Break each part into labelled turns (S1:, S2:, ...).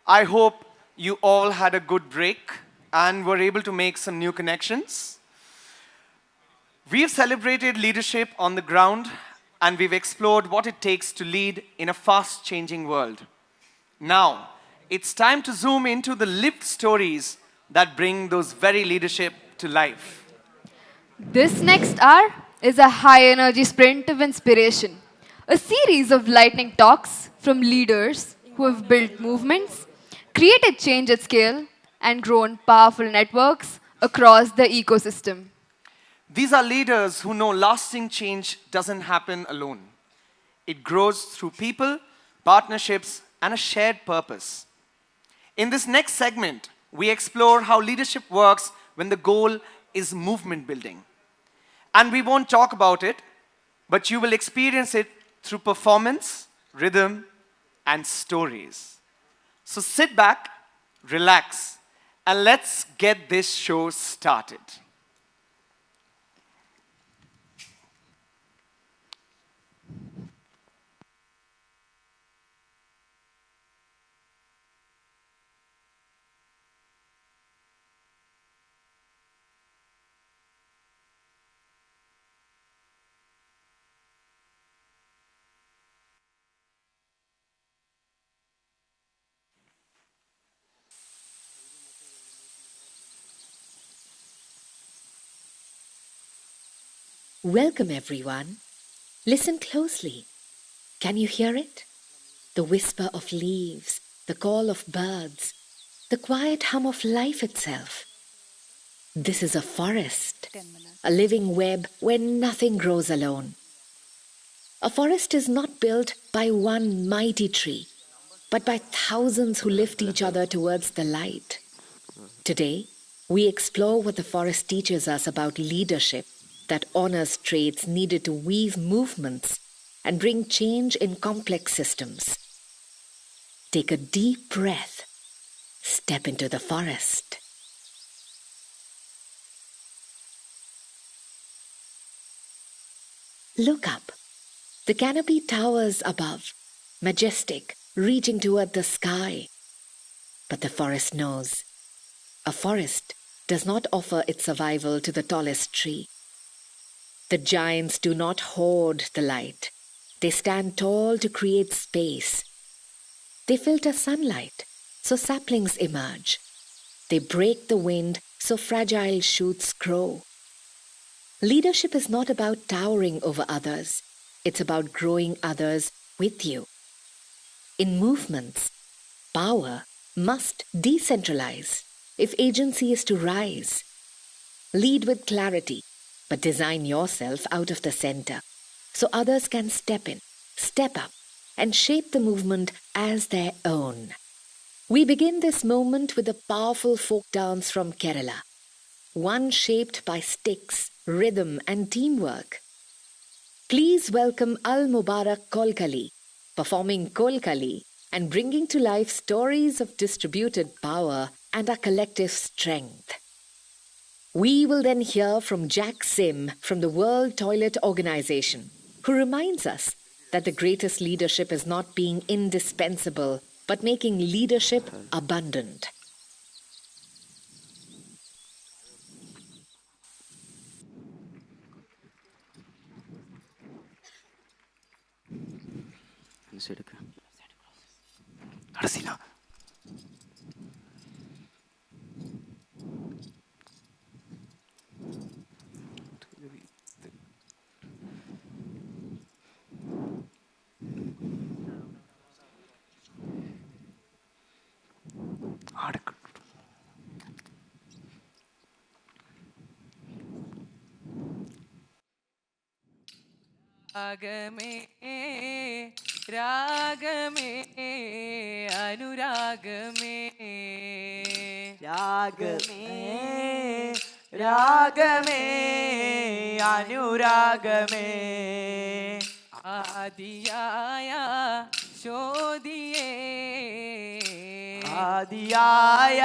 S1: I hope you all had a good break and were able to make some new connections. We've celebrated leadership on the ground and we've explored what it takes to lead in a fast-changing world. Now, it's time to zoom into the lived stories that bring those very leadership to life.
S2: This next hour is a high energy sprint of inspiration, a series of lightning talks from leaders who have built movements, created change at scale, and grown powerful networks across the ecosystem.
S1: These are leaders who know lasting change doesn't happen alone. It grows through people, partnerships, and a shared purpose. In this next segment, we explore how leadership works when the goal is movement building. And we won't talk about it, but you will experience it through performance, rhythm, and stories. So sit back, relax, and let's get this show started.
S3: Welcome, everyone. Listen closely. Can you hear it? The whisper of leaves, the call of birds, the quiet hum of life itself. This is a forest, a living web where nothing grows alone. A forest is not built by one mighty tree, but by thousands who lift each other towards the light. Today, we explore what the forest teaches us about leadership that honors traits needed to weave movements and bring change in complex systems. Take a deep breath. Step into the forest. Look up. The canopy towers above, majestic, reaching toward the sky. But the forest knows. A forest does not offer its survival to the tallest tree. The giants do not hoard the light. They stand tall to create space. They filter sunlight, so saplings emerge. They break the wind, so fragile shoots grow. Leadership is not about towering over others. It's about growing others with you. In movements, power must decentralize if agency is to rise. Lead with clarity, but design yourself out of the center so others can step in, step up, and shape the movement as their own. We begin this moment with a powerful folk dance from Kerala, one shaped by sticks, rhythm, and teamwork. Please welcome Al Mubarak Kolkali, performing Kolkali and bringing to life stories of distributed power and our collective strength. We will then hear from Jack Sim from the World Toilet Organization, who reminds us that the greatest leadership is not being indispensable, but making leadership abundant.
S4: രാഗമേ രാഗമേ അനുരാഗമേ രാഗമേ രാഗമേ അനുരാഗമേ ആദിയായ ജ്യോതിയേ ആദിയായ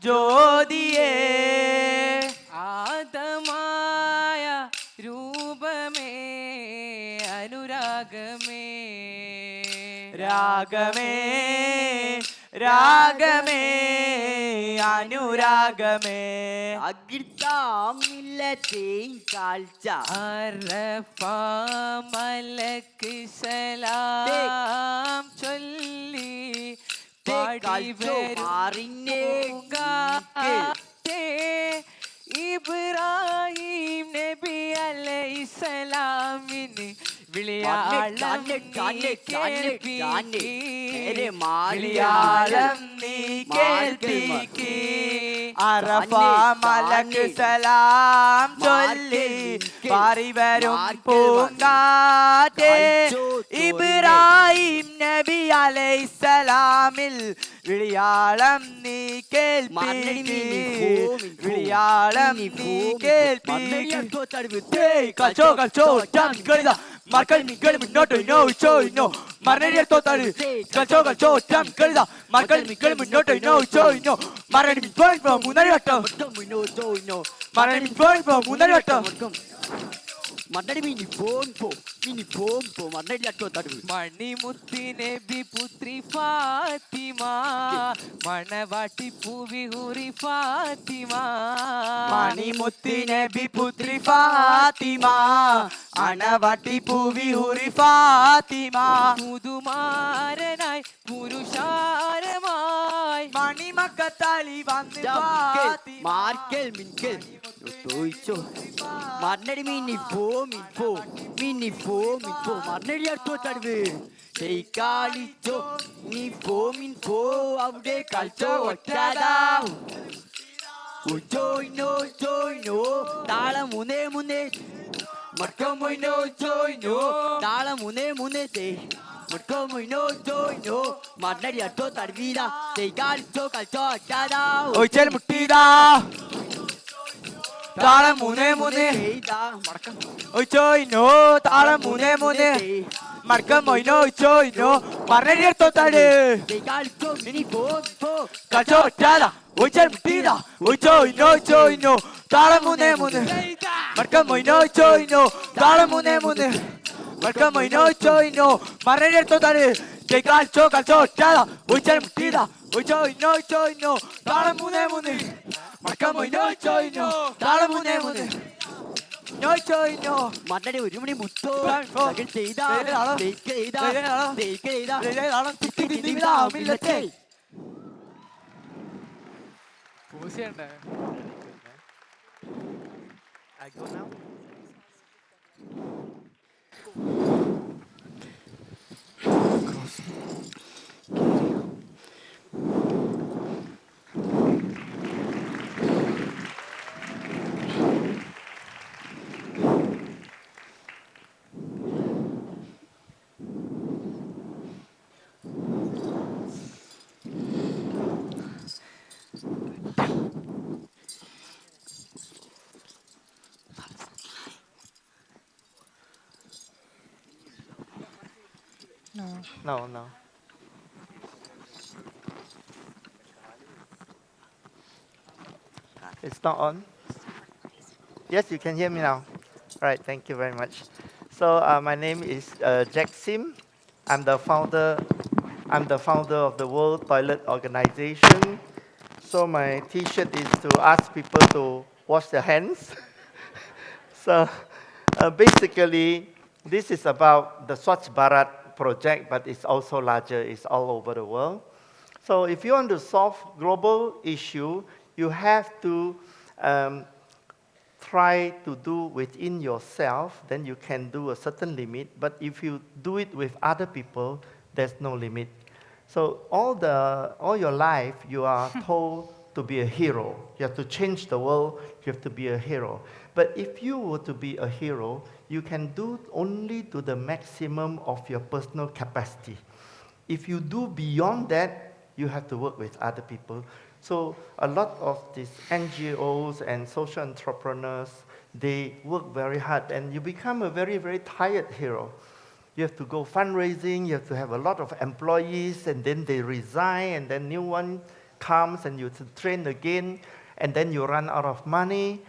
S4: ജ്യോതിയേ ആദമായ രൂപമേ അനുരാഗമേ രാഗമേ രാഗമേ അനുരാഗമേ
S5: അകിർത്താമില്ലത്തെയും കാഴ്ച
S4: മലക്ക് സലാം ചൊല്ലി പാടി വരുങ്ങാറ്റേ ഇബ്രാഹിം നബി അലൈഹിസ്സലാമിന് വിളിയാളം നീ കേൾപ്പിക്ക് അറഫ മലക്ക് സലാം ചൊല്ലി പാറി വരും പൂങ്കാറ്റേ ഇബ്രാഹിം നബി അലൈഹിസ്സലാമിൽ വിളിയാളം നീ കേൾപ്പിക്ക് വിളിയാളം നീ കേൾപ്പിക്ക് കളിച്ചോ കളിച്ചോ കളിത മക്കൾ മിക്കൾ മുന്നോട്ട് ഇന്നോ ഇച്ചോ ഇന്നോ മരണി തോത്താട് കളിച്ചോ കളിച്ചോ കളിത മക്കൾ മിക്കൾ മുന്നോട്ട് ഇന്നോ ഇച്ചോ ഇന്നോ മരണി മിക്കോ മൂന്നര വട്ടം മരണി മിക്കോ മൂന്നര വട്ടം മണിമുത്തി നബി പുത്രി ഫാത്തിമ മണവാട്ടി പൂവി ഹുറി ഫാത്തിമ മണിമുത്തി നബി പുത്രി ഫാത്തിമ അണവാട്ടി പൂവി ഹുറി ഫാത്തിമ പുതുമാരനായി പുരുഷാരമായി മണിമക്കത്താളി വന്ന്
S5: മാർക്കൽ മിൻകൽ മണ്ണടി മിനിപ്പോ മണ്ണടി അടുത്തോ തടവ് കളിച്ചോ മിനിപ്പോ അവിടെ കളിച്ചോ ഒറ്റാതാവോ താളം മുന്നേ മടക്കം താളം മുന്നേ മണ്ണടി അടുത്തോ തടവീല കളിച്ചോ ഒറ്റാതാവോ
S4: മുട്ടിതാ താളം മൂന്നേ ഒയ്ച്ചോയിനോ താളം മൂന്നേ മടക്കം മൊയ്നോ ഒയ്ച്ചോയിനോ മരണത്തോത്താട് കളിച്ചോ ഒറ്റാതാ ഒയ്ച്ചാൽ മുട്ടിതാ ഒയ്ച്ചോയിനോ താളം മൂന്നേ മടക്കം മൊയ്നോ ഒയ്ച്ചോയിനോ താളം മൂന്നേ മടക്കം മൊയ്നോ ഒയ്ച്ചോയിനോ മരണത്തോത്താട് കളിച്ചോ ഒറ്റാതാ ഒയ്ച്ചാൽ മുട്ടിതാ ഒയ്ച്ചോയിനോ താളം മൂന്നേ മടക്കം മൊയ്നോ ഒയ്ച്ചോയിനോ താളം മൂന്നേ
S5: മണ്ണടി ഒരു മണി മുത്തോ
S6: No. It's not on. Yes, you can hear me now. Right, thank you very much. So my name is Jack Sim. I'm the founder of the World Toilet Organization. So my T-shirt is to ask people to wash their hands. So basically, this is about the Swachh Bharat project, but it's also larger. It's all over the world. So if you want to solve global issue, you have to try to do within yourself, then you can do a certain limit. But if you do it with other people, there's no limit. So all your life, you are told to be a hero. You have to change the world. You have to be a hero. But if you were to be a hero, you can do only to the maximum of your personal capacity. If you do beyond that, you have to work with other people. So a lot of these NGOs and social entrepreneurs, they work very hard, and you become a very, very tired hero. You have to go fundraising, you have to have a lot of employees, and then they resign, and then new one comes, and you have to train again, and then you run out of money.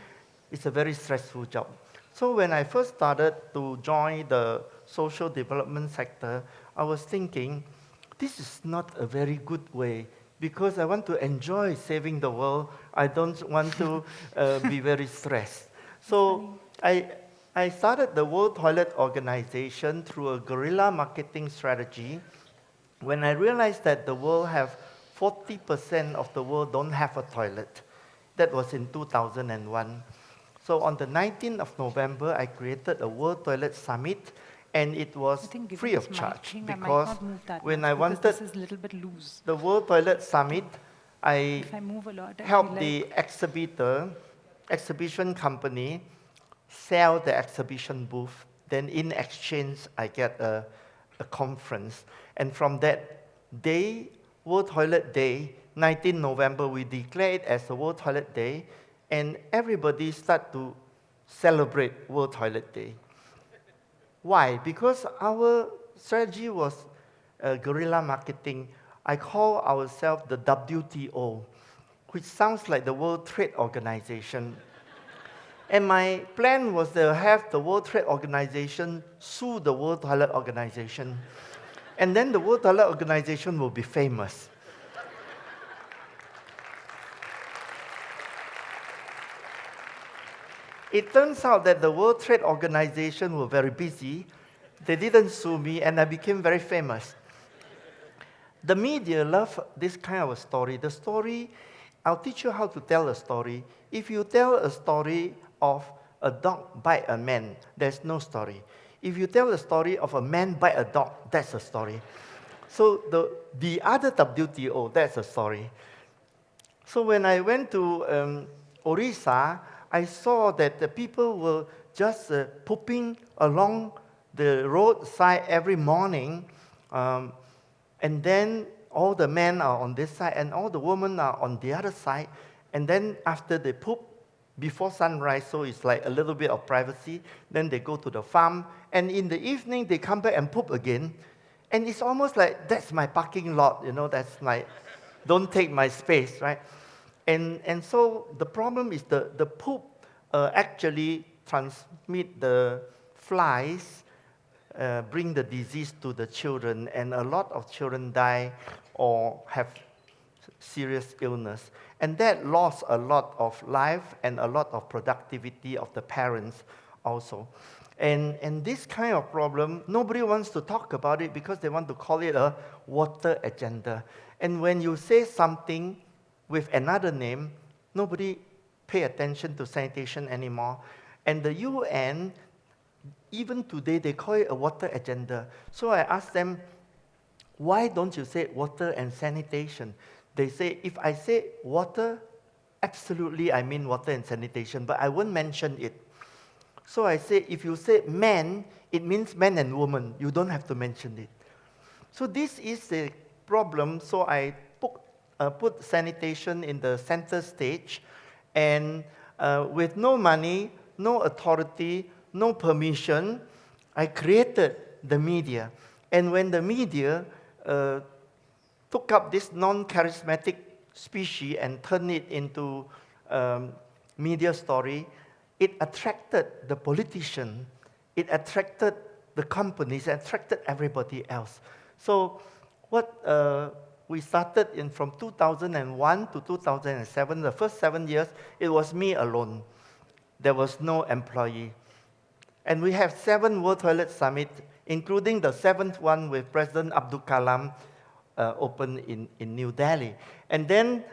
S6: It's a very stressful job. So when I first started to join the social development sector, I was thinking, this is not a very good way because I want to enjoy saving the world. I don't want to be very stressed. So I started the World Toilet Organization through a guerrilla marketing strategy when I realized that the world have 40% of the world don't have a toilet. That was in 2001. So on the 19th of November, I created a World Toilet Summit, and it was free of charge because when I wanted
S7: this is a little bit loose.
S6: the World Toilet Summit, I
S7: If I move a lot, I
S6: helped
S7: feel
S6: the
S7: like
S6: exhibition company sell the exhibition booth. Then in exchange, I get a conference. And from that day, World Toilet Day, 19 November, we declare it as the World Toilet Day, and everybody start to celebrate World Toilet Day. Why? Because our strategy was guerrilla marketing. I call ourselves the WTO, which sounds like the World Trade Organization. And my plan was to have the World Trade Organization sue the World Toilet Organization. And then the World Toilet Organization will be famous. It turns out that the World Trade Organization were very busy. They didn't sue me, and I became very famous. The media love this kind of a story. The story, I'll teach you how to tell a story. If you tell a story of a dog bite a man, there's no story. If you tell a story of a man bite a dog, that's a story. So the other WTO, that's a story. So when I went to Orissa, I saw that the people were just pooping along the roadside every morning, and then all the men are on this side and all the women are on the other side, and then after they poop, before sunrise, so it's like a little bit of privacy, then they go to the farm, and in the evening they come back and poop again, and it's almost like, that's my parking lot, that's my, don't take my space, right? And so the problem is the poop actually transmit the flies, bring the disease to the children, and a lot of children die or have serious illness. And that lost a lot of life and a lot of productivity of the parents also. And this kind of problem, nobody wants to talk about it because they want to call it a water agenda. And when you say something with another name, nobody pay attention to sanitation anymore. And the UN, even today, they call it a water agenda. So I asked them, why don't you say water and sanitation? They say, if I say water, absolutely I mean water and sanitation, but I won't mention it. So I say, if you say man, it means man and woman. You don't have to mention it. So this is the problem. So I put sanitation in the center stage, and with no money, no authority, no permission, I created the media. And when the media took up this non-charismatic species and turned it into media story, it attracted the politician, it attracted the companies, it attracted everybody else. So what we started from 2001 to 2007, the first 7 years, it was me alone. There was no employee. And we have 7 World Toilet Summits, including the 7th one with President Abdul Kalam, opened in New Delhi. And then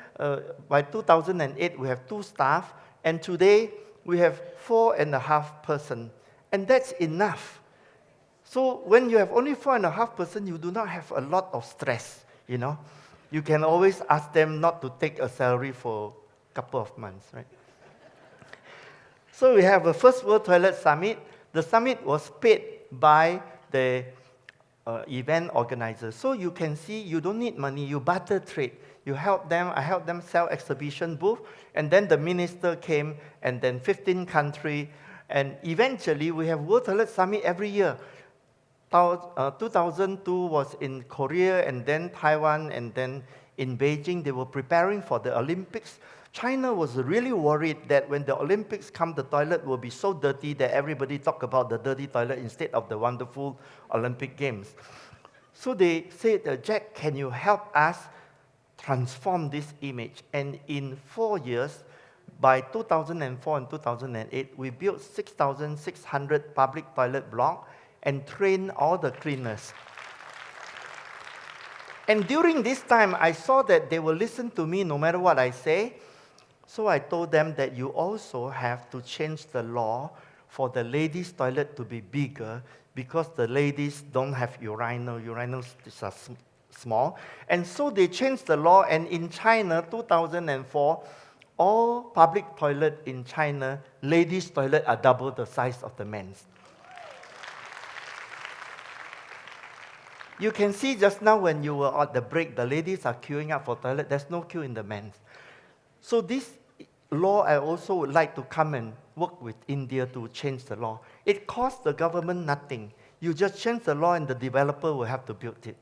S6: by 2008, we have 2 staff, and today we have 4.5 persons. And that's enough. So when you have only 4.5 persons, you do not have a lot of stress, You can always ask them not to take a salary for a couple of months, right? So we have a first World Toilet Summit. The summit was paid by the event organizers. So you can see you don't need money, you barter trade. You help them, I help them sell exhibition booth, and then the minister came, and then 15 countries, and eventually we have World Toilet Summit every year. 2002 was in Korea, and then Taiwan, and then in Beijing. They were preparing for the Olympics. China was really worried that when the Olympics come, the toilet will be so dirty that everybody talk about the dirty toilet instead of the wonderful Olympic Games. So they said, Jack, can you help us transform this image. And in 4 years, by 2004 and 2008, we built 6,600 public toilet blocks and trained all the cleaners. And during this time, I saw that they will listen to me no matter what I say. So I told them that you also have to change the law for the ladies' toilet to be bigger because the ladies don't have urinal. Urinals are small. And so they changed the law, and in China, 2004, all public toilet in China, ladies' toilet are double the size of the men's. You can see just now when you were at the break, the ladies are queuing up for toilet. There's no queue in the men's. So this law, I also would like to come and work with India to change the law. It costs the government nothing. You just change the law and the developer will have to build it.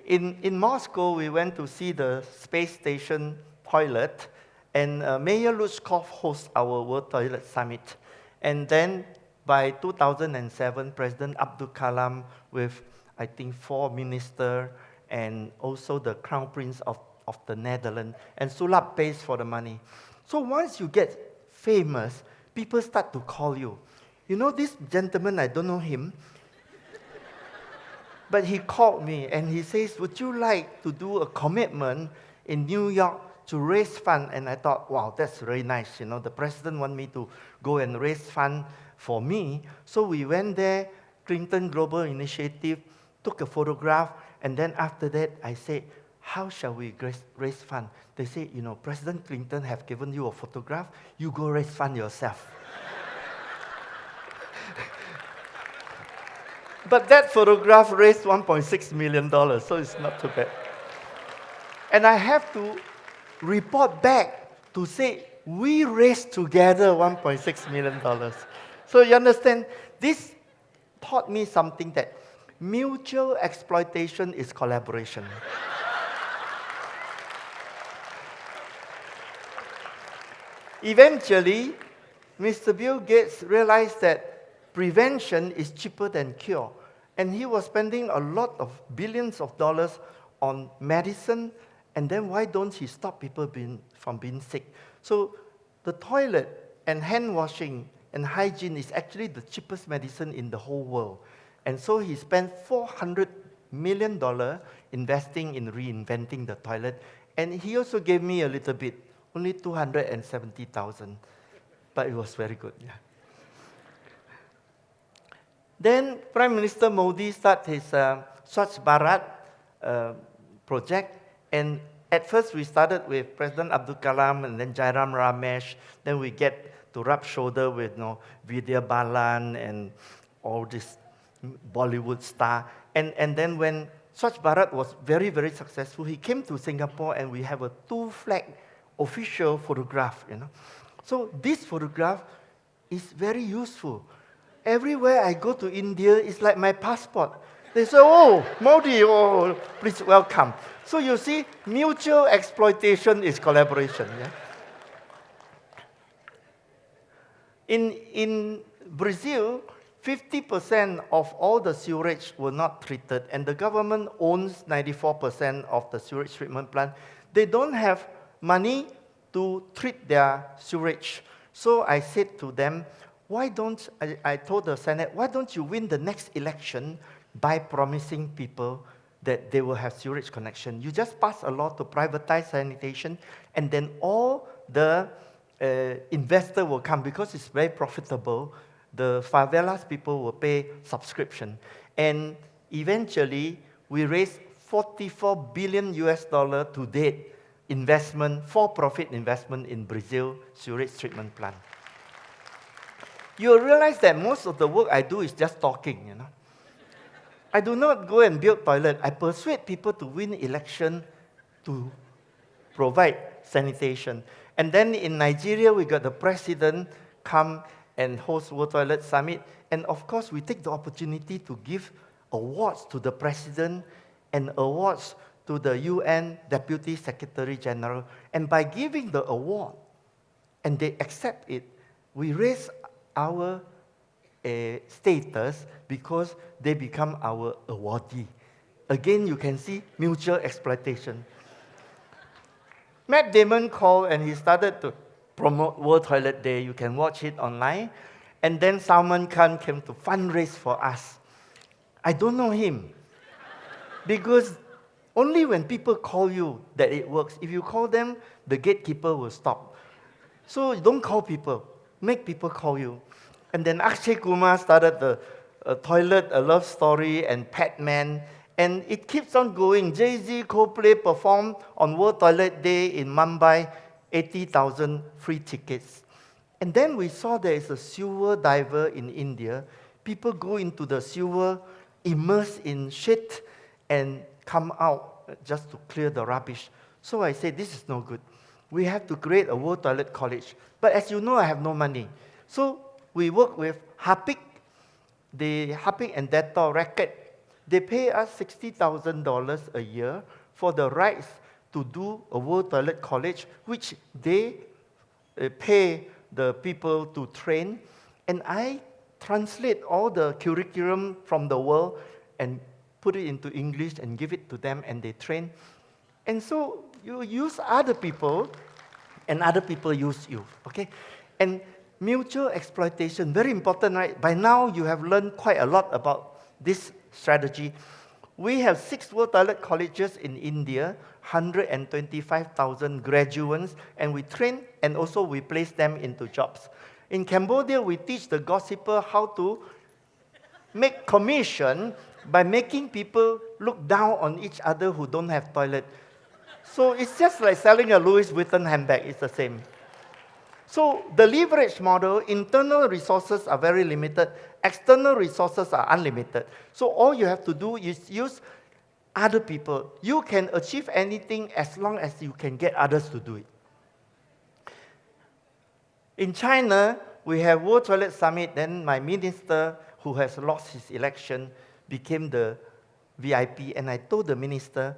S6: In Moscow, we went to see the space station toilet, and Mayor Lushkov hosts our World Toilet Summit. And then by 2007, President Abdul Kalam with, I think, 4 ministers and also the Crown Prince of the Netherlands, and Sulap pays for the money. So once you get famous, people start to call you. You know this gentleman, I don't know him, but he called me and he says, would you like to do a commitment in New York to raise funds? And I thought, wow, that's very nice. You know, the president wanted me to go and raise funds for me. So we went there, Clinton Global Initiative, took a photograph, and then after that, I said, how shall we raise funds? They say, you know, President Clinton have given you a photograph, you go raise funds yourself. But that photograph raised $1.6 million, so it's not too bad. And I have to report back to say, we raised together $1.6 million. So you understand, this taught me something, that mutual exploitation is collaboration. Eventually, Mr. Bill Gates realized that prevention is cheaper than cure. And he was spending a lot of billions of dollars on medicine, and then why don't he stop people from being sick? So the toilet and hand washing and hygiene is actually the cheapest medicine in the whole world. And so he spent $400 million investing in reinventing the toilet. And he also gave me a little bit, only $270,000. But it was very good, yeah. Then Prime Minister Modi started his Swachh Bharat project. And at first we started with President Abdul Kalam and then Jairam Ramesh. Then we get to rub shoulder with Vidya Balan and all this Bollywood star. And then when Swachh Bharat was very, very successful, he came to Singapore and we have a 2-flag official photograph. So this photograph is very useful. Everywhere I go to India, it's like my passport. They say, oh, Modi, oh, please welcome. So you see, mutual exploitation is collaboration. Yeah? In Brazil, 50% of all the sewage were not treated, and the government owns 94% of the sewage treatment plant. They don't have money to treat their sewage. So I said to them, I told the Senate, why don't you win the next election by promising people that they will have sewage connection? You just pass a law to privatize sanitation, and then all the investor will come because it's very profitable. The favelas people will pay subscription. And eventually, we raised $44 billion to date investment, for-profit investment in Brazil sewage treatment plant. You realize that most of the work I do is just talking, I do not go and build toilet. I persuade people to win election to provide sanitation. And then in Nigeria, we got the president come and host World Toilet Summit. And of course, we take the opportunity to give awards to the president and awards to the UN Deputy Secretary General. And by giving the award, and they accept it, we raise our status because they become our awardee. Again, you can see mutual exploitation. Matt Damon called and he started to promote World Toilet Day. You can watch it online. And then Salman Khan came to fundraise for us. I don't know him. Because only when people call you that it works. If you call them, the gatekeeper will stop. So don't call people. Make people call you. And then Akshay Kumar started the Toilet, A Love Story, and Pac-Man. And it keeps on going. Jay-Z, Coldplay performed on World Toilet Day in Mumbai, 80,000 free tickets. And then we saw there is a sewer diver in India. People go into the sewer, immerse in shit, and come out just to clear the rubbish. So I said, this is no good. We have to create a World Toilet College. But as you know, I have no money. So we work with Harpic, the Harpic and Dettol racket. They pay us $60,000 a year for the rights to do a World Toilet College, which they pay the people to train. And I translate all the curriculum from the world and put it into English and give it to them, and they train. And so you use other people, and other people use you, okay? And mutual exploitation, very important, right? By now, you have learned quite a lot about this strategy. We have 6 World Toilet Colleges in India, 125,000 graduates, and we train, and also we place them into jobs. In Cambodia, we teach the gossiper how to make commission by making people look down on each other who don't have toilet. So it's just like selling a Louis Vuitton handbag, it's the same. So the leverage model, internal resources are very limited, external resources are unlimited. So all you have to do is use other people. You can achieve anything as long as you can get others to do it. In China, we have World Toilet Summit, then my minister, who has lost his election, became the VIP, and I told the minister,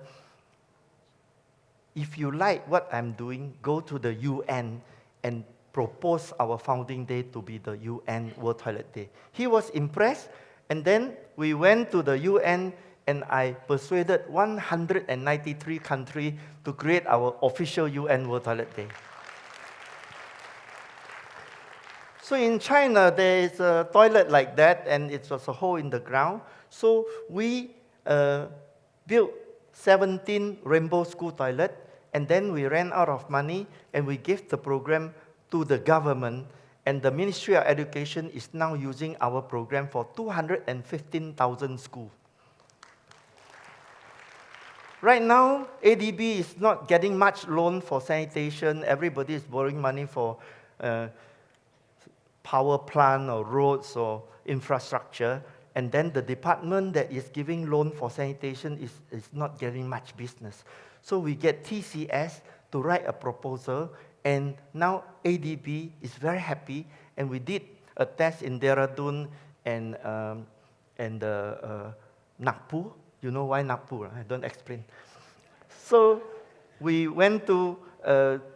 S6: if you like what I'm doing, go to the UN and propose our founding day to be the UN World Toilet Day. He was impressed, and then we went to the UN, and I persuaded 193 countries to create our official UN World Toilet Day. So in China, there is a toilet like that, and it was a hole in the ground. So we built 17 rainbow school toilets, and then we ran out of money, and we gave the program to the government, and the Ministry of Education is now using our program for 215,000 schools. Right now, ADB is not getting much loan for sanitation. Everybody is borrowing money for power plant or roads or infrastructure. And then the department that is giving loan for sanitation is not getting much business. So we get TCS to write a proposal, and now ADB is very happy, and we did a test in Dehradun and Nagpur. You know why Nagpur? I don't explain. So we went to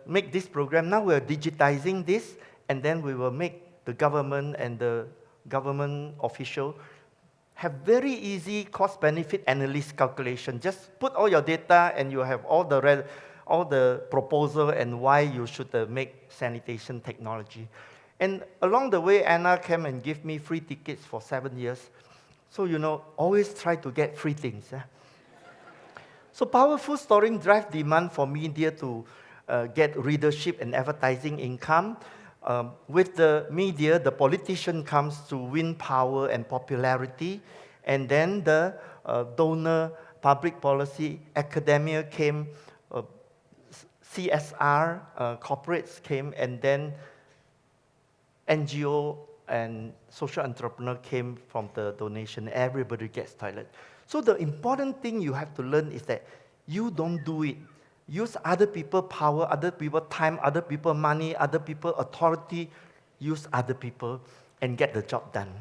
S6: make this program. Now we're digitizing this, and then we will make the government and the government official have very easy cost-benefit analysis calculation. Just put all your data, and you have all the proposal and why you should make sanitation technology. And along the way, Anna came and gave me free tickets for 7 years. So, you know, always try to get free things. Yeah? So powerful storytelling drives demand for media to get readership and advertising income. With the media, the politician comes to win power and popularity, and then the donor, public policy, academia came, CSR, corporates came, and then NGO and social entrepreneur came from the donation. Everybody gets toilet. So the important thing you have to learn is that you don't do it. Use other people's power, other people's time, other people's money, other people's authority. Use other people and get the job done.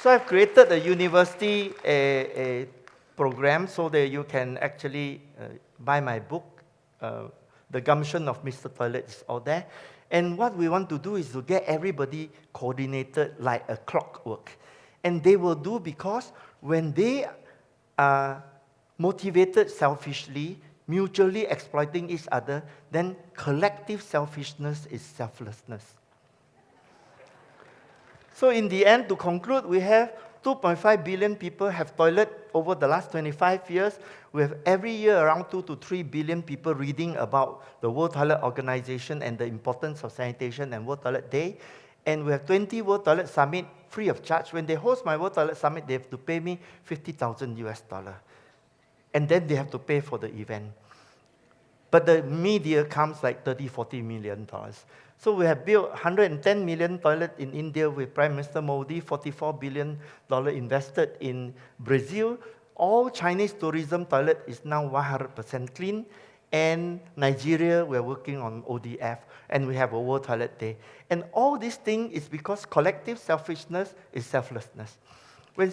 S6: So I've created a university a program so that you can actually buy my book. The Gumption of Mr. Toilet is all there. And what we want to do is to get everybody coordinated like a clockwork. And they will do because when they are motivated selfishly, mutually exploiting each other, then collective selfishness is selflessness. So in the end, to conclude, we have 2.5 billion people have toilet over the last 25 years. We have every year around 2 to 3 billion people reading about the World Toilet Organization and the importance of sanitation and World Toilet Day. And we have 20 World Toilet Summit free of charge. When they host my World Toilet Summit, they have to pay me $50,000 US. And then they have to pay for the event. But the media comes like $30, $40 million. So we have built 110 million toilets in India with Prime Minister Modi, $44 billion invested in Brazil. All Chinese tourism toilet is now 100% clean. And Nigeria, we're working on ODF, and we have a World Toilet Day. And all these things is because collective selfishness is selflessness. When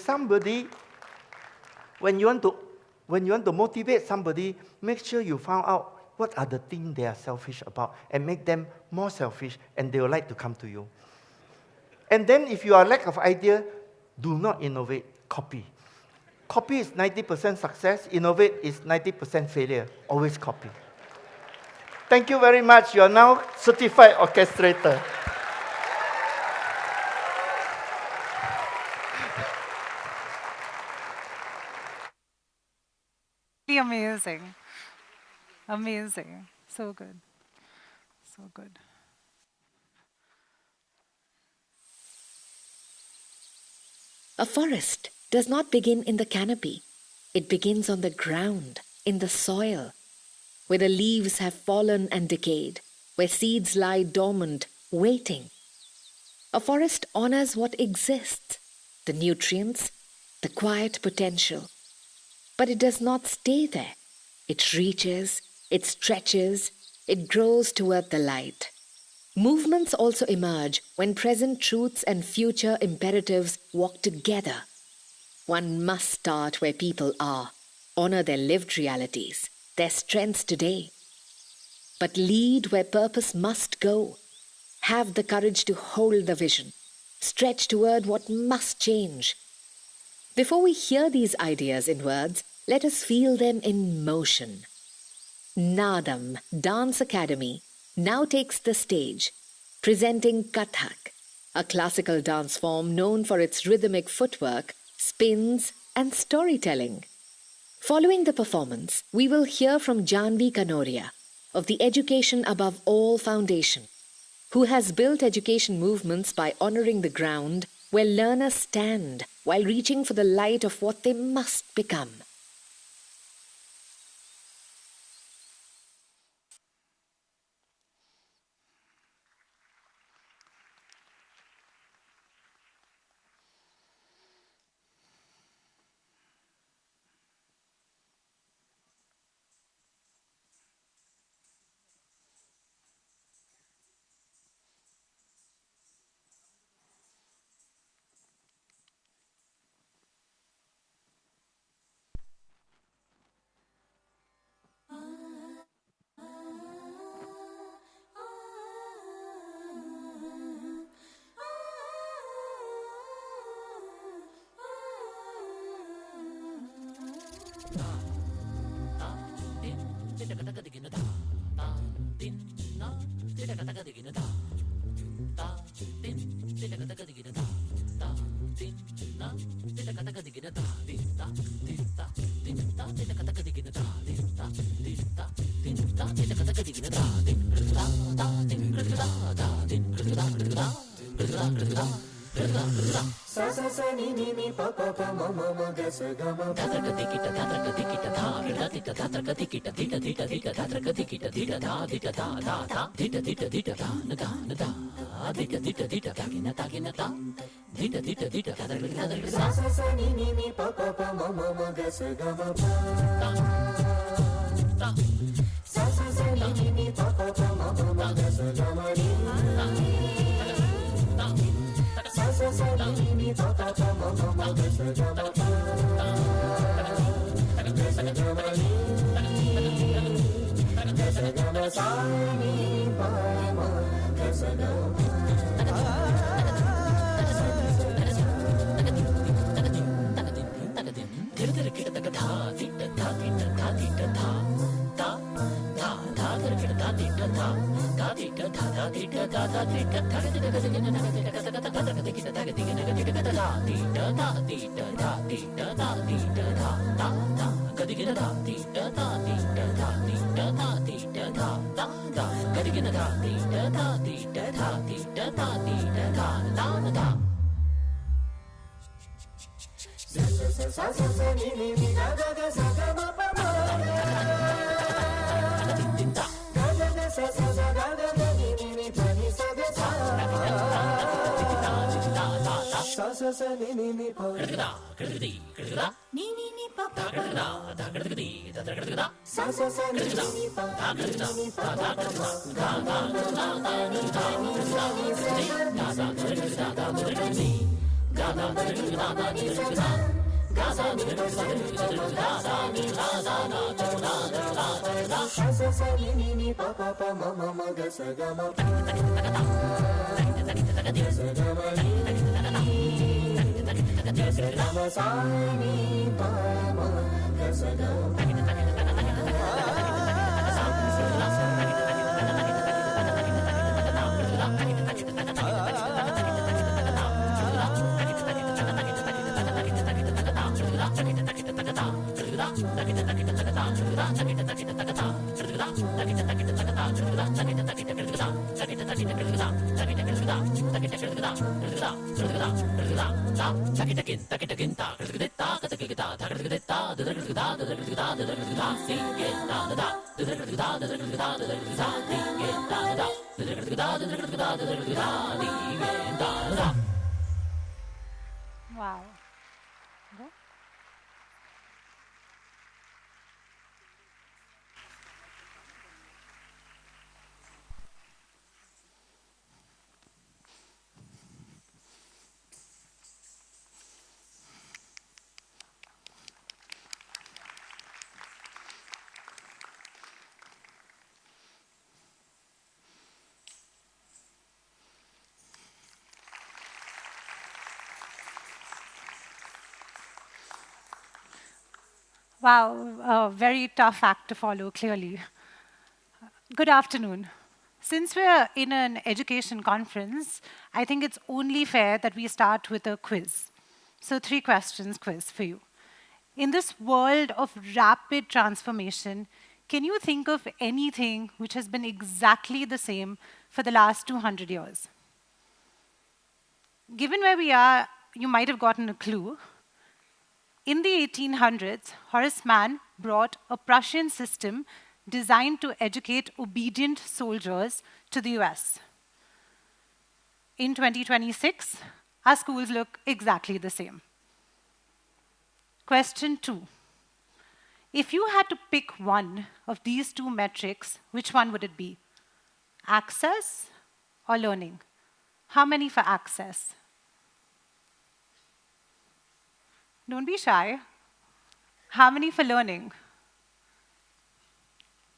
S6: you want to motivate somebody, make sure you find out what are the things they are selfish about and make them more selfish, and they will like to come to you. And then if you are lack of idea, do not innovate, copy. Copy is 90% success, innovate is 90% failure. Always copy. Thank you very much. You are now certified orchestrator.
S7: Amazing. Amazing. So good. So good.
S3: A forest does not begin in the canopy. It begins on the ground, in the soil, where the leaves have fallen and decayed, where seeds lie dormant, waiting. A forest honors what exists, the nutrients, the quiet potential. But it does not stay there. It reaches, it stretches, it grows toward the light. Movements also emerge when present truths and future imperatives walk together. One must start where people are, honor their lived realities, their strengths today. But lead where purpose must go. Have the courage to hold the vision, stretch toward what must change. Before we hear these ideas in words, let us feel them in motion. Nadam Dance Academy now takes the stage, presenting Kathak, a classical dance form known for its rhythmic footwork, spins, and storytelling. Following the performance, we will hear from Janhvi Kanoria of the Education Above All Foundation, who has built education movements by honoring the ground where learners stand while reaching for the light of what they must become.
S7: Wow. Go. Wow, a very tough act to follow, clearly. Good afternoon. Since we're in an education conference, I think it's only fair that we start with a quiz. So, 3 questions quiz for you. In this world of rapid transformation, can you think of anything which has been exactly the same for the last 200 years? Given where we are, you might have gotten a clue. In the 1800s, Horace Mann brought a Prussian system designed to educate obedient soldiers to the US. In 2026, our schools look exactly the same. Question 2. If you had to pick one of these 2 metrics, which one would it be? Access or learning? How many for access? Don't be shy. How many for learning?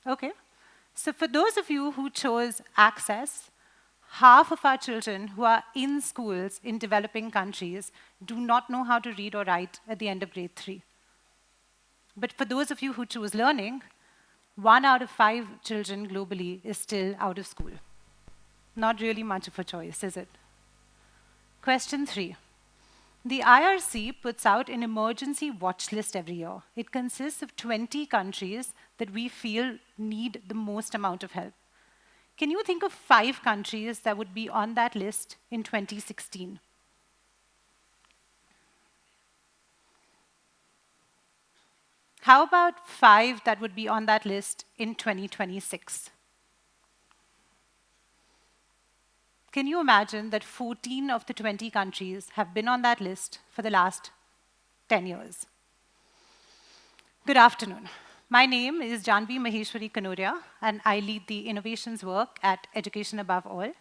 S7: Okay. So for those of you who chose access, half of our children who are in schools in developing countries do not know how to read or write at the end of grade 3. But for those of you who choose learning, 1 out of 5 children globally is still out of school. Not really much of a choice, is it? Question 3. The IRC puts out an emergency watch list every year. It consists of 20 countries that we feel need the most amount of help. Can you think of 5 countries that would be on that list in 2016? How about 5 that would be on that list in 2026? Can you imagine that 14 of the 20 countries have been on that list for the last 10 years? Good afternoon. My name is Janhvi Maheshwari Kanoria, and I lead the innovations work at Education Above All.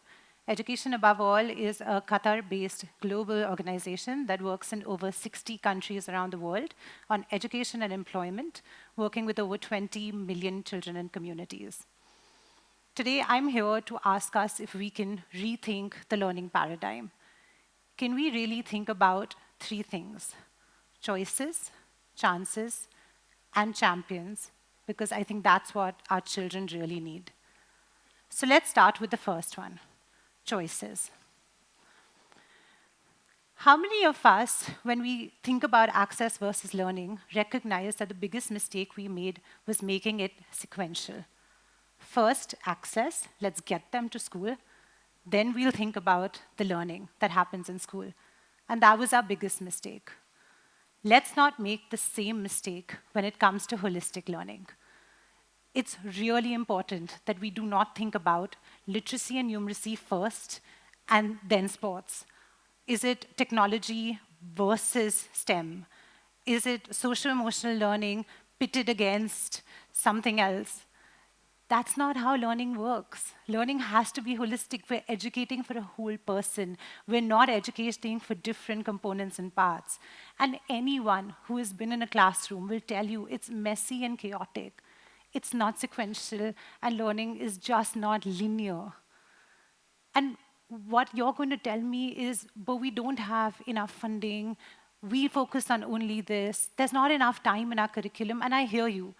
S7: Education Above All is a Qatar-based global organization that works in over 60 countries around the world on education and employment, working with over 20 million children and communities. Today, I'm here to ask us if we can rethink the learning paradigm. Can we really think about 3 things? Choices, chances, and champions, because I think that's what our children really need. So let's start with the first one, choices. How many of us, when we think about access versus learning, recognize that the biggest mistake we made was making it sequential? First, access, let's get them to school. Then we'll think about the learning that happens in school. And that was our biggest mistake. Let's not make the same mistake when it comes to holistic learning. It's really important that we do not think about literacy and numeracy first and then sports. Is it technology versus STEM? Is it social-emotional learning pitted against something else? That's not how learning works. Learning has to be holistic. We're educating for a whole person. We're not educating for different components and parts. And anyone who has been in a classroom will tell you it's messy and chaotic. It's not sequential, and learning is just not linear. And what you're going to tell me is, but we don't have enough funding. We focus on only this. There's not enough time in our curriculum, and I hear you.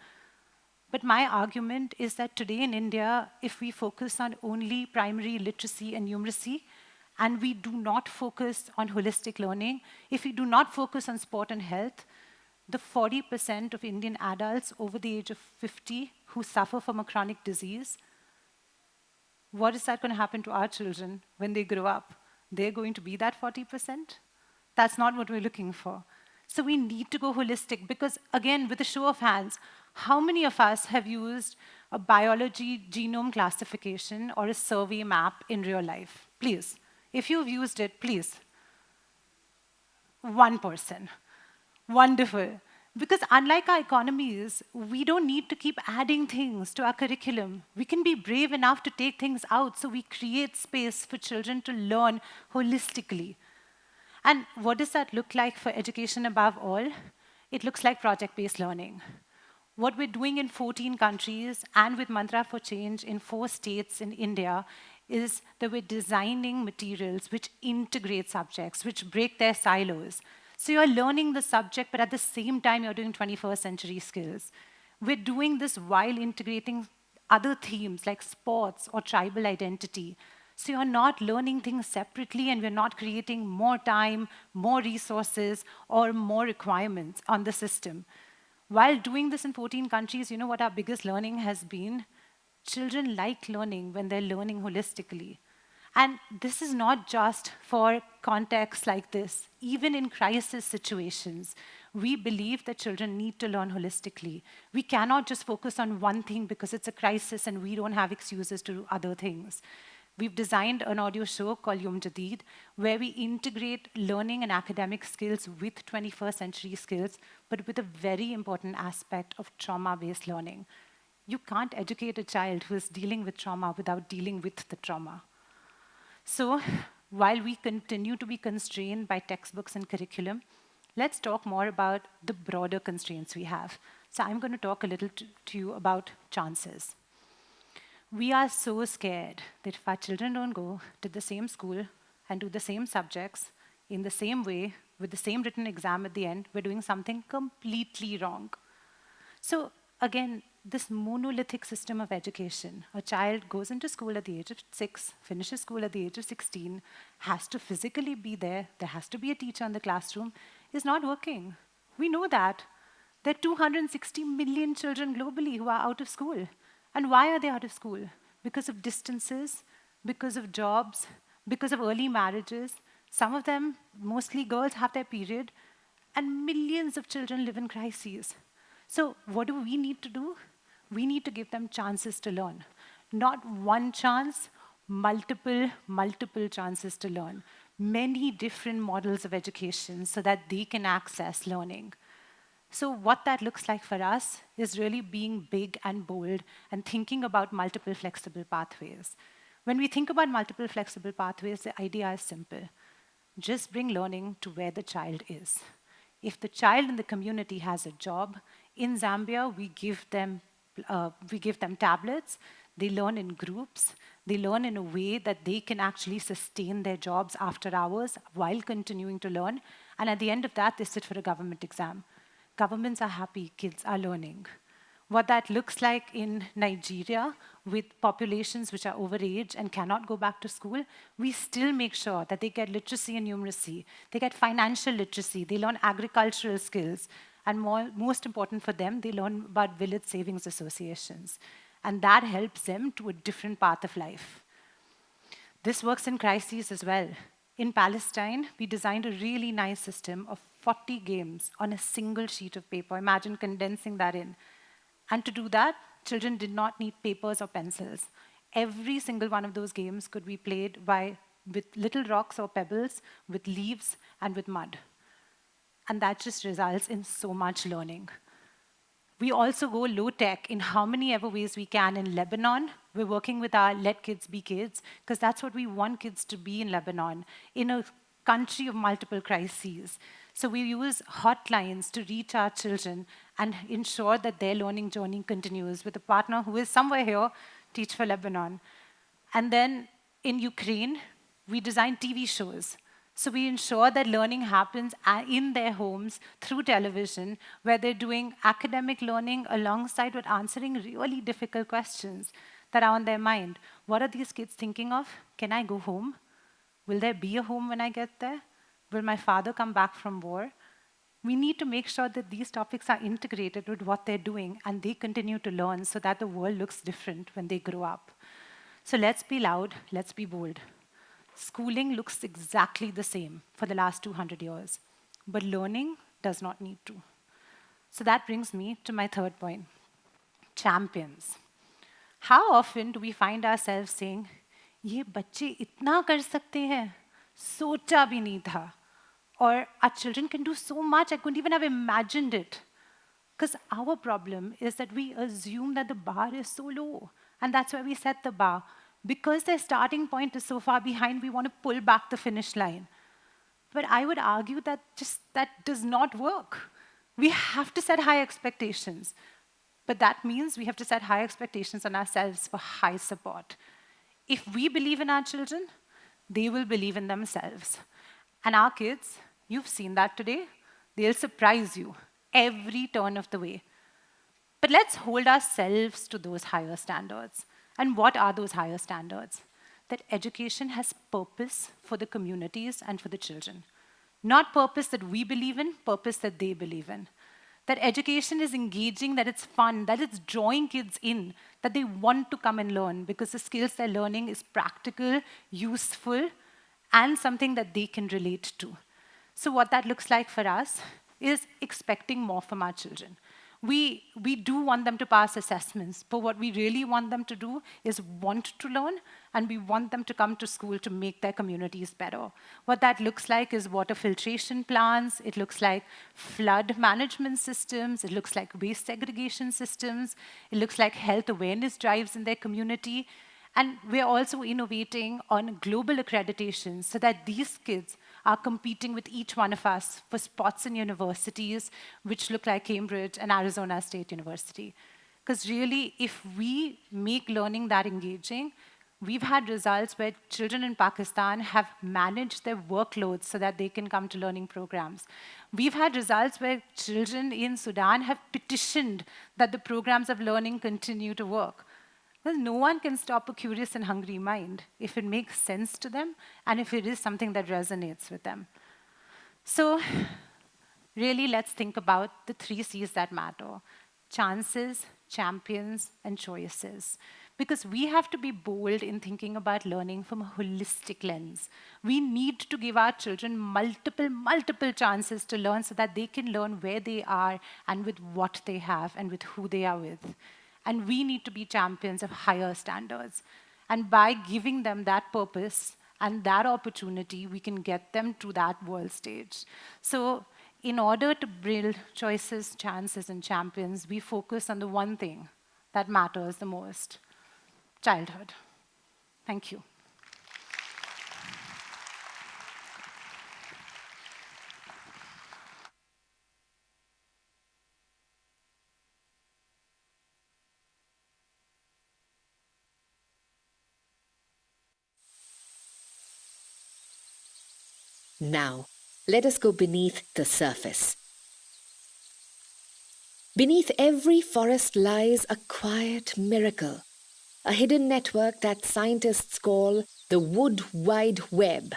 S7: But my argument is that today in India, if we focus on only primary literacy and numeracy, and we do not focus on holistic learning, if we do not focus on sport and health, the 40% of Indian adults over the age of 50 who suffer from a chronic disease, what is that going to happen to our children when they grow up? They're going to be that 40%? That's not what we're looking for. So we need to go holistic because, again, with a show of hands, how many of us have used a biology genome classification or a survey map in real life? Please. If you've used it, please. One person. Wonderful. Because unlike our economies, we don't need to keep adding things to our curriculum. We can be brave enough to take things out so we create space for children to learn holistically. And what does that look like for education above all? It looks like project-based learning. What we're doing in 14 countries and with Mantra for Change in 4 states in India is that we're designing materials which integrate subjects, which break their silos. So you're learning the subject, but at the same time, you're doing 21st century skills. We're doing this while integrating other themes like sports or tribal identity. So you're not learning things separately, and we're not creating more time, more resources, or more requirements on the system. While doing this in 14 countries, you know what our biggest learning has been? Children like learning when they're learning holistically. And this is not just for contexts like this. Even in crisis situations, we believe that children need to learn holistically. We cannot just focus on one thing because it's a crisis and we don't have excuses to do other things. We've designed an audio show called Yom Jadid, where we integrate learning and academic skills with 21st century skills, but with a very important aspect of trauma-based learning. You can't educate a child who is dealing with trauma without dealing with the trauma. So while we continue to be constrained by textbooks and curriculum, let's talk more about the broader constraints we have. So I'm going to talk a little to you about chances. We are so scared that if our children don't go to the same school and do the same subjects in the same way, with the same written exam at the end, we're doing something completely wrong. So again, this monolithic system of education, a child goes into school at the age of 6, finishes school at the age of 16, has to physically be there has to be a teacher in the classroom, is not working. We know that. There are 260 million children globally who are out of school. And why are they out of school? Because of distances, because of jobs, because of early marriages. Some of them, mostly girls, have their period, and millions of children live in crises. So what do we need to do? We need to give them chances to learn. Not one chance, multiple chances to learn. Many different models of education so that they can access learning. So what that looks like for us is really being big and bold and thinking about multiple flexible pathways. When we think about multiple flexible pathways, the idea is simple. Just bring learning to where the child is. If the child in the community has a job, in Zambia, we give them tablets. They learn in groups. They learn in a way that they can actually sustain their jobs after hours while continuing to learn. And at the end of that, they sit for a government exam. Governments are happy, kids are learning. what that looks like in Nigeria with populations which are overage and cannot go back to school, we still make sure that they get literacy and numeracy, they get financial literacy, they learn agricultural skills, and most important for them, they learn about village savings associations. And that helps them to a different path of life. This works in crises as well. In Palestine, we designed a really nice system of 40 games on a single sheet of paper. Imagine condensing that in. And to do that, children did not need papers or pencils. Every single one of those games could be played with little rocks or pebbles, with leaves, and with mud. And that just results in so much learning. We also go low-tech in how many ever ways we can in Lebanon. We're working with our Let Kids Be Kids, because that's what we want kids to be in Lebanon, in a country of multiple crises. So we use hotlines to reach our children and ensure that their learning journey continues with a partner who is somewhere here, Teach for Lebanon. And then in Ukraine, we design TV shows. So we ensure that learning happens in their homes through television, where they're doing academic learning alongside with answering really difficult questions that are on their mind. What are these kids thinking of? Can I go home? Will there be a home when I get there? Will my father come back from war? We need to make sure that these topics are integrated with what they're doing and they continue to learn so that the world looks different when they grow up. So let's be loud, let's be bold. Schooling looks exactly the same for the last 200 years, but learning does not need to. So that brings me to my third point, champions. How often do we find ourselves saying, ये बच्चे इतना कर सकते हैं, सोचा भी नहीं था. Or our children can do so much, I couldn't even have imagined it. Because our problem is that we assume that the bar is so low, and that's why we set the bar. Because their starting point is so far behind, we want to pull back the finish line. But I would argue that that does not work. We have to set high expectations. But that means we have to set high expectations on ourselves for high support. If we believe in our children, they will believe in themselves. And our kids, you've seen that today, they'll surprise you every turn of the way. But let's hold ourselves to those higher standards. And what are those higher standards? That education has purpose for the communities and for the children. Not purpose that we believe in, purpose that they believe in. That education is engaging, that it's fun, that it's drawing kids in, that they want to come and learn because the skills they're learning is practical, useful, and something that they can relate to. So what that looks like for us is expecting more from our children. We do want them to pass assessments, but what we really want them to do is want to learn, and we want them to come to school to make their communities better. What that looks like is water filtration plants, it looks like flood management systems, it looks like waste segregation systems, it looks like health awareness drives in their community, and we're also innovating on global accreditation so that these kids are competing with each one of us for spots in universities which look like Cambridge and Arizona State University. Because really, if we make learning that engaging, we've had results where children in Pakistan have managed their workloads so that they can come to learning programs. We've had results where children in Sudan have petitioned that the programs of learning continue to work. Well, no one can stop a curious and hungry mind if it makes sense to them and if it is something that resonates with them. So really, let's think about the 3 C's that matter: chances, champions, and choices. Because we have to be bold in thinking about learning from a holistic lens. We need to give our children multiple chances to learn so that they can learn where they are and with what they have and with who they are with. And we need to be champions of higher standards. And by giving them that purpose and that opportunity, we can get them to that world stage. So in order to build choices, chances, and champions, we focus on the one thing that matters the most: childhood. Thank you.
S3: Now, let us go beneath the surface. Beneath every forest lies a quiet miracle, a hidden network that scientists call the wood wide web.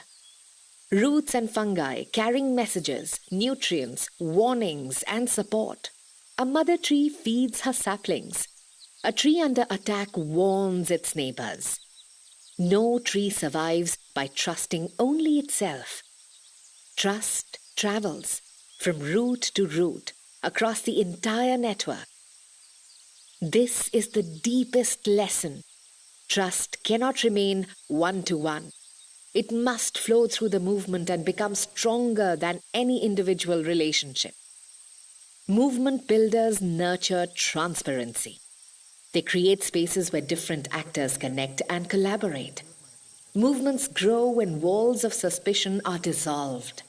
S3: Roots and fungi carrying messages, nutrients, warnings, and support. A mother tree feeds her saplings. A tree under attack warns its neighbors. No tree survives by trusting only itself. Trust travels from root to root across the entire network. This is the deepest lesson. Trust cannot remain one-to-one. It must flow through the movement and become stronger than any individual relationship. Movement builders nurture transparency. They create spaces where different actors connect and collaborate. Movements grow when walls of suspicion are dissolved.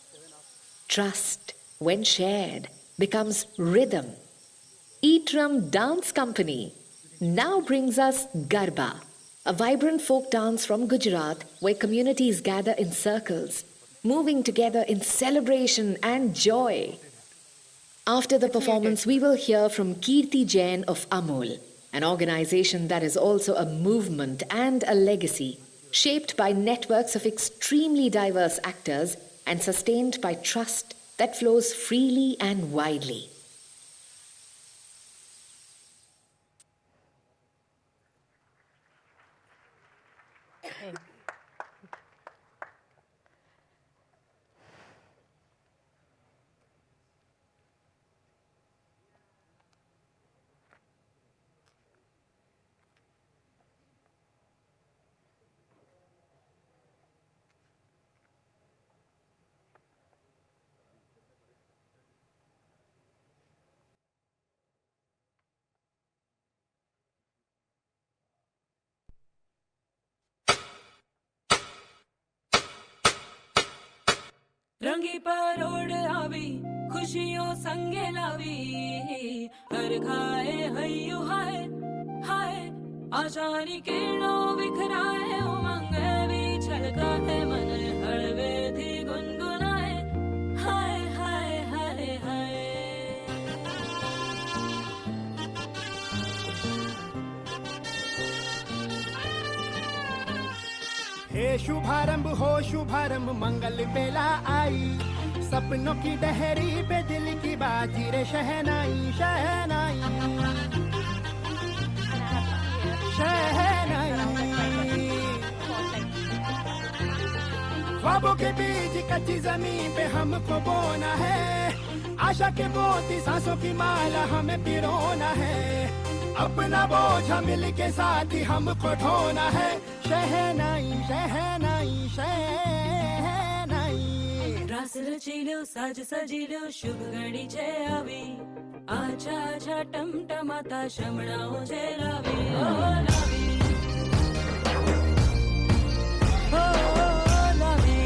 S3: Trust, when shared, becomes rhythm. Eatram Dance Company now brings us Garba, a vibrant folk dance from Gujarat where communities gather in circles, moving together in celebration and joy. After the performance, we will hear from Kirti Jain of Amul, an organization that is also a movement and a legacy, shaped by networks of extremely diverse actors and sustained by trust that flows freely and widely.
S8: रंगी परोड़ आवी खुशियों संगे लावी हर खाए हयू हाय हाय आशानी किरणों बिखराए उमंग भी छलका है मन हड़वे थी गुनगुनाए हाय हाय हाय हाय
S9: हे शुभारंभ हो शुभारंभ मंगल बेला आई सपनों की डहरी पे दिल की बाजी रे शहनाई शहनाई शहनाई ख्वाबों के बीज कच्ची जमीन पे हमको बोना है आशा के मोती सांसों की माला हमें पिरोना है अपना बोझ मिल के साथ ही हमको ढोना है शहनाई शहनाई शहनाई
S8: रास रचीलो साज सजीलो शुभ घड़ी छे आवी आछा आछा टमटमाता शमणाओ छे लावी ओ लावी ओ लावी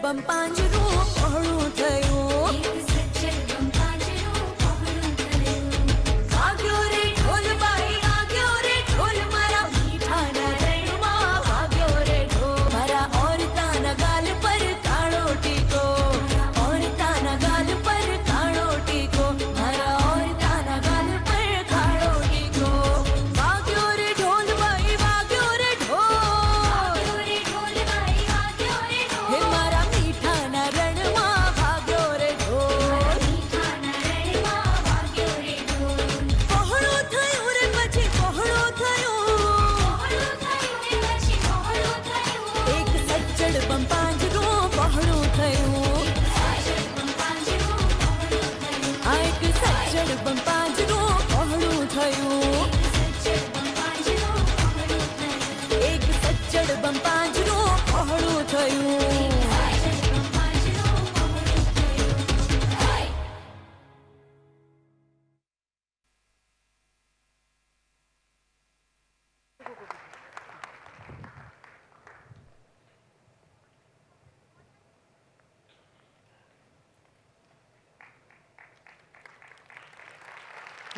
S8: बम પાંજરું પહોળું થયું વાગ્યો રે ઢોલ બાઈ વાગ્યો રે ઢોલ મારા મીઠાના રણમાં વાગ્યો રે ઢોલ મારા ઓરતાના ગાલ પર કાળો ટીકો ઓરતાના ગાલ પર કાળો ટીકો મારા ઓરતાના ગાલ પર કાળો ટીકો વાગ્યો રે ઢોલ બાઈ વાગ્યો રે ઢોલ હે મારા મીઠાના રણમાં વાગ્યો રે ઢોલ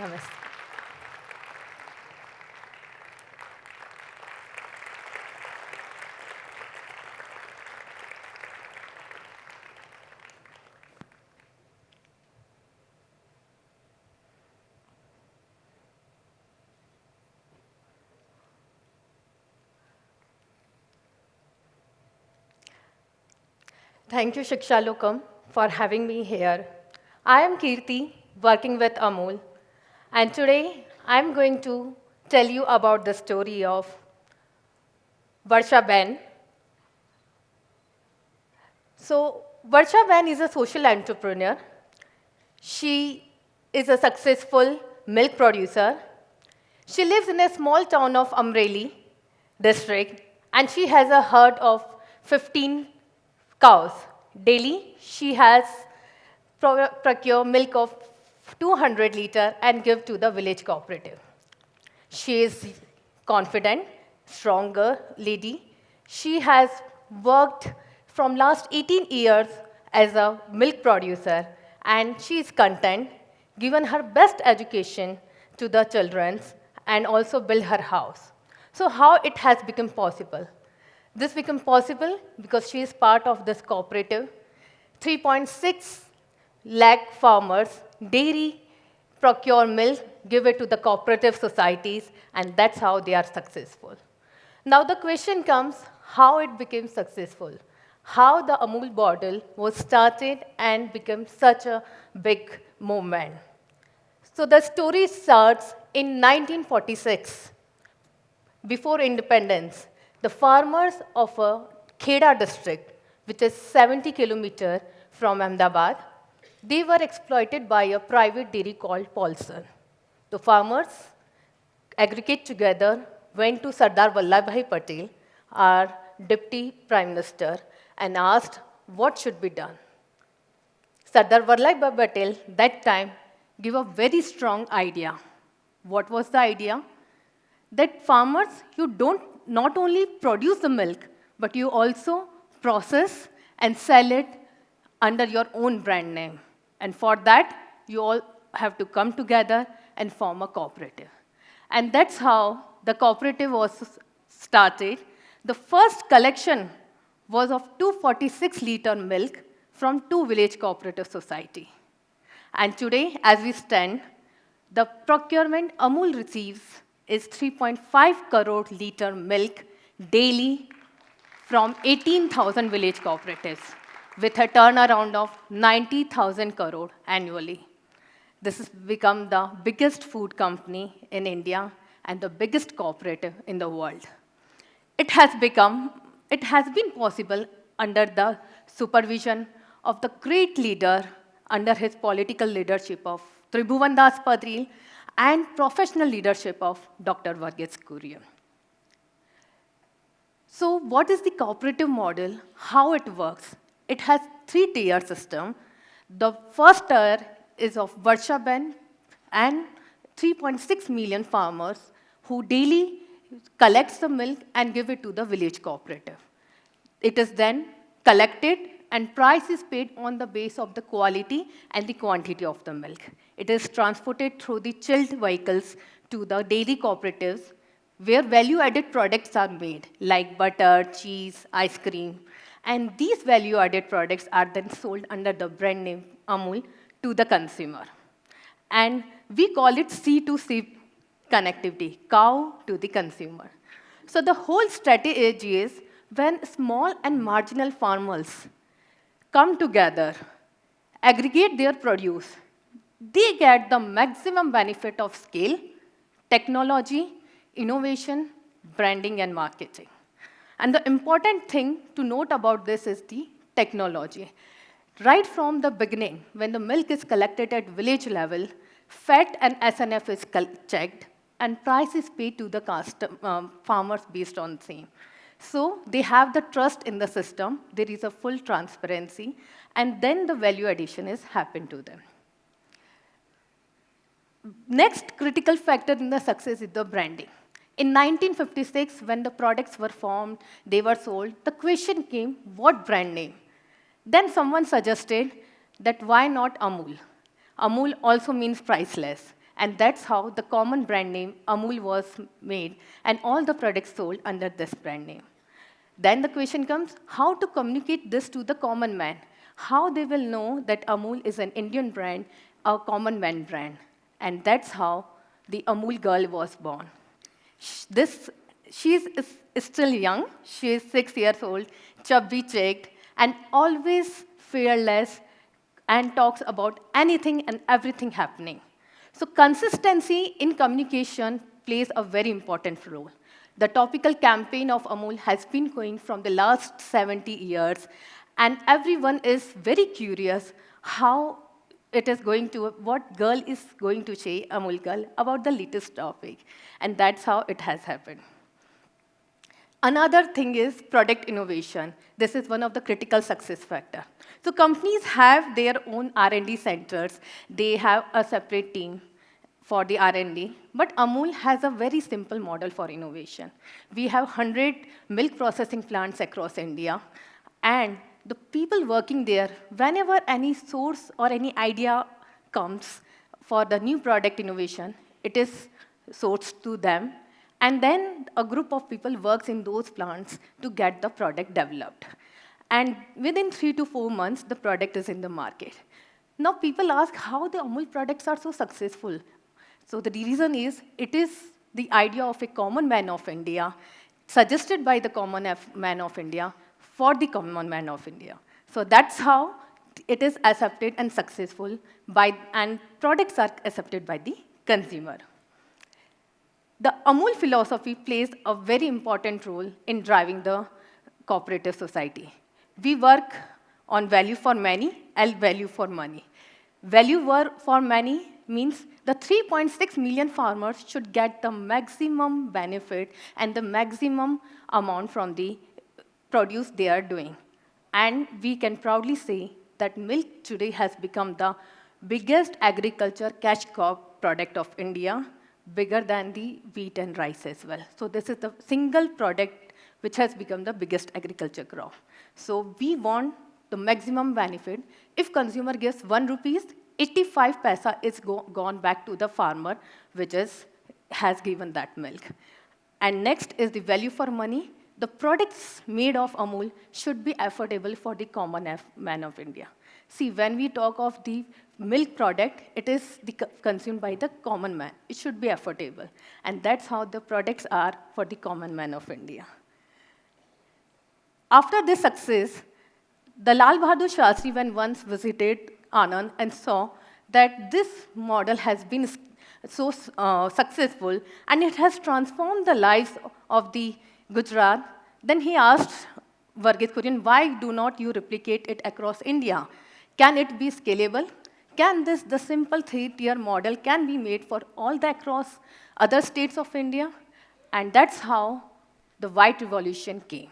S10: Namaste. Thank you, Shiksha Lokam, for having me here. I am Kirti, working with Amul, and today I'm going to tell you about the story of Varsha Ben. So, Varsha Ben is a social entrepreneur. She is a successful milk producer. She lives in a small town of Amreli district, and she has a herd of 15 cows. Daily, she has procure milk of 200 liter and give to the village cooperative. She is confident, stronger lady. She has worked from last 18 years as a milk producer, and she is content, given her best education to the children, and also build her house. So how it has become possible? This became possible because she is part of this cooperative. 3.6 lakh farmers dairy procure milk, give it to the cooperative societies, and that's how they are successful. Now the question comes, how it became successful? How the Amul bottle was started and became such a big movement. So the story starts in 1946. Before independence, the farmers of a Kheda district, which is 70 kilometers from Ahmedabad, they were exploited by a private dairy called Paulson. The farmers aggregate together, went to Sardar Vallabhbhai Patel, our Deputy Prime Minister, and asked what should be done. Sardar Vallabhbhai Patel, that time, gave a very strong idea. What was the idea? That farmers, you don't not only produce the milk, but you also process and sell it under your own brand name. And for that, you all have to come together and form a cooperative. And that's how the cooperative was started. The first collection was of 246-liter milk from 2 village cooperative society. And today, as we stand, the procurement Amul receives is 3.5 crore liter milk daily from 18,000 village cooperatives, with a turnaround of 90,000 crore annually. This has become the biggest food company in India and the biggest cooperative in the world. It has been possible under the supervision of the great leader, under his political leadership of Tribhuvan Das Patil and professional leadership of Dr. Varghese Kurian. So what is the cooperative model? How it works? It has 3-tier system. The first tier is of Varsha Ben and 3.6 million farmers who daily collects the milk and give it to the village cooperative. It is then collected and price is paid on the base of the quality and the quantity of the milk. It is transported through the chilled vehicles to the dairy cooperatives where value-added products are made, like butter, cheese, ice cream. And these value-added products are then sold under the brand name Amul to the consumer. And we call it C2C connectivity, cow to the consumer. So the whole strategy is when small and marginal farmers come together, aggregate their produce, they get the maximum benefit of scale, technology, innovation, branding, and marketing. And the important thing to note about this is the technology. Right from the beginning, when the milk is collected at village level, fat and SNF is checked, and price is paid to the farmers based on same. So they have the trust in the system, there is a full transparency, and then the value addition is happened to them. Next critical factor in the success is the branding. In 1956, when the products were formed, they were sold, the question came, what brand name? Then someone suggested that why not Amul? Amul also means priceless. And that's how the common brand name Amul was made, and all the products sold under this brand name. Then the question comes, how to communicate this to the common man? How they will know that Amul is an Indian brand, a common man brand? And that's how the Amul girl was born. She is still young. She is 6 years old, chubby cheeked, and always fearless, and talks about anything and everything happening. So consistency in communication plays a very important role. The topical campaign of Amul has been going from the last 70 years, and everyone is very curious how it is going to, what girl is going to say, Amul girl, about the latest topic. And that's how it has happened. Another thing is product innovation. This is one of the critical success factors. So companies have their own R&D centers. They have a separate team for the R&D. But Amul has a very simple model for innovation. We have 100 milk processing plants across India. And the people working there, whenever any source or any idea comes for the new product innovation, it is sourced to them. And then a group of people works in those plants to get the product developed. And within 3 to 4 months, the product is in the market. Now people ask how the Amul products are so successful. So the reason is, it is the idea of a common man of India, suggested by the common man of India, for the common man of India. So that's how it is accepted and successful, and products are accepted by the consumer. The Amul philosophy plays a very important role in driving the cooperative society. We work on value for many and value for money. Value for many means the 3.6 million farmers should get the maximum benefit and the maximum amount from the produce they are doing. And we can proudly say that milk today has become the biggest agriculture cash crop product of India, bigger than the wheat and rice as well. So this is the single product which has become the biggest agriculture crop. So we want the maximum benefit. If consumer gives 1 rupees, 85 paisa is gone back to the farmer, which has given that milk. And next is the value for money. The products made of Amul should be affordable for the common man of India. See, when we talk of the milk product, it is consumed by the common man. It should be affordable. And that's how the products are for the common man of India. After this success, the Lal Bahadur Shastri, when once visited Anand and saw that this model has been so successful and it has transformed the lives of the Gujarat, then he asked Varghese Kurian, why do not you replicate it across India? Can it be scalable? Can the simple 3-tier model can be made for all the across other states of India? And that's how the White Revolution came.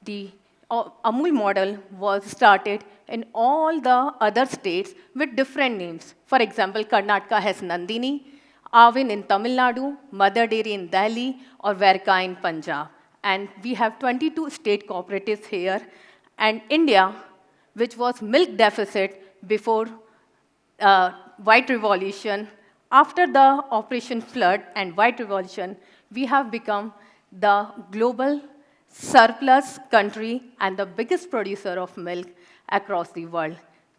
S10: The Amul model was started in all the other states with different names. For example, Karnataka has Nandini, Avin in Tamil Nadu, Mother Dairy in Delhi, or Verka in Punjab. And we have 22 state cooperatives here. And India, which was milk deficit before White Revolution, after the Operation Flood and White Revolution, we have become the global surplus country and the biggest producer of milk across the world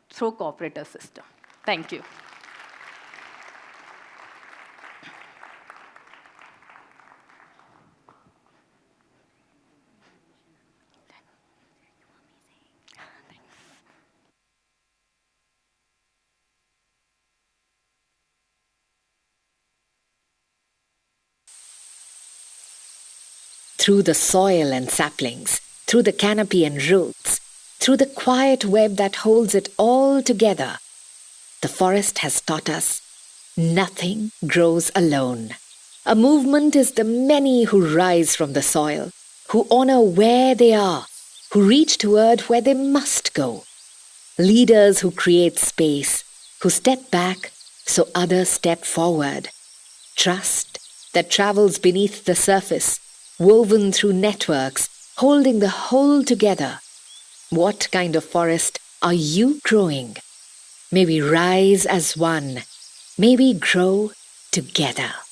S10: through cooperative system. Thank you.
S3: Through the soil and saplings, through the canopy and roots, through the quiet web that holds it all together, the forest has taught us nothing grows alone. A movement is the many who rise from the soil, who honor where they are, who reach toward where they must go. Leaders who create space, who step back so others step forward. Trust that travels beneath the surface, woven through networks, holding the whole together. What kind of forest are you growing? May we rise as one. May we grow together.